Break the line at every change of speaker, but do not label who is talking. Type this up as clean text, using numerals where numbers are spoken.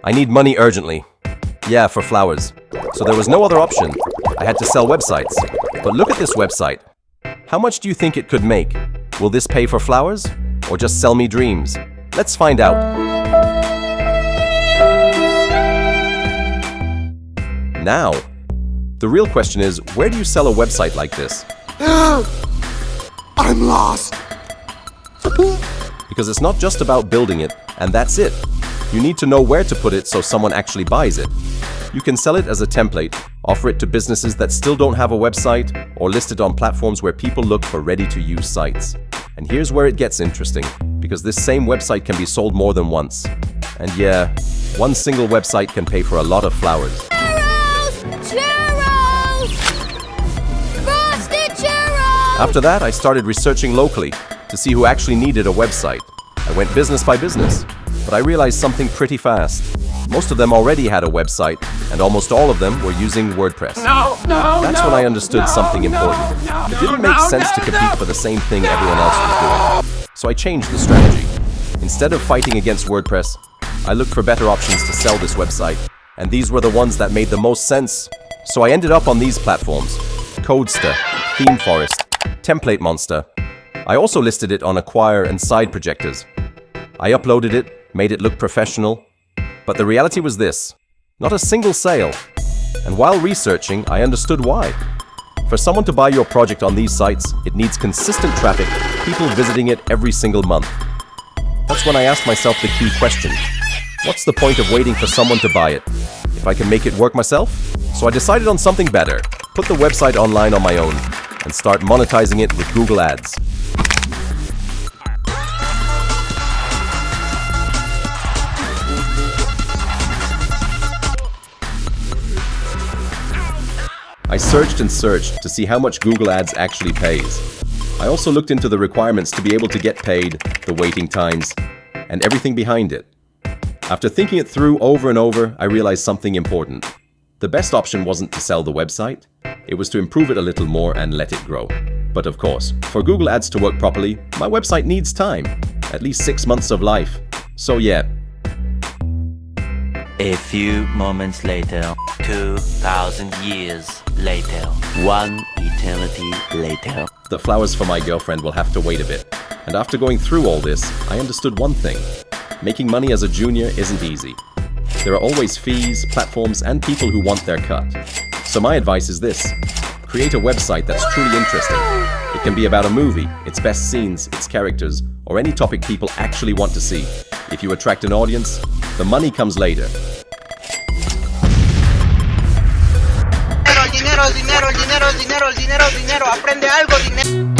I need money urgently. Yeah, for flowers. So there was no other option. I had to sell websites. But look at this website. How much do you think it could make? Will this pay for flowers? Or just sell me dreams? Let's find out. Now, the real question is, where do you sell a website like this?
I'm lost.
Because it's not just about building it, and that's it. You need to know where to put it so someone actually buys it. You can sell it as a template, offer it to businesses that still don't have a website, or list it on platforms where people look for ready-to-use sites. And here's where it gets interesting, because this same website can be sold more than once. And yeah, one single website can pay for a lot of flowers.
Churros! Frosted churros!
After that, I started researching locally to see who actually needed a website. I went business by business, but I realized something pretty fast. Most of them already had a website, and almost all of them were using WordPress. That's when I understood something important. It didn't make sense to compete for the same thing everyone else was doing. So I changed the strategy. Instead of fighting against WordPress, I looked for better options to sell this website, and these were the ones that made the most sense. So I ended up on these platforms: Codester, Theme Forest, Template Monster. I also listed it on Acquire and Side Projectors. I uploaded it, made it look professional, but the reality was this: not a single sale. And while researching, I understood why. For someone to buy your project on these sites, it needs consistent traffic, people visiting it every single month. That's when I asked myself the key question: what's the point of waiting for someone to buy it if I can make it work myself? So I decided on something better: put the website online on my own and start monetizing it with Google Ads. I searched and searched to see how much Google Ads actually pays. I also looked into the requirements to be able to get paid, the waiting times, and everything behind it. After thinking it through over and over, I realized something important. The best option wasn't to sell the website, it was to improve it a little more and let it grow. But of course, for Google Ads to work properly, my website needs time, at least 6 months of life. So yeah.
A few moments later, 2,000 years later, 1 eternity later.
The flowers for my girlfriend will have to wait a bit. And after going through all this, I understood one thing: making money as a junior isn't easy. There are always fees, platforms, and people who want their cut. So my advice is this: create a website that's truly interesting. It can be about a movie, its best scenes, its characters, or any topic people actually want to see. If you attract an audience, the money comes later.
Dinero, dinero, dinero, dinero, dinero, dinero, aprende algo, dinero.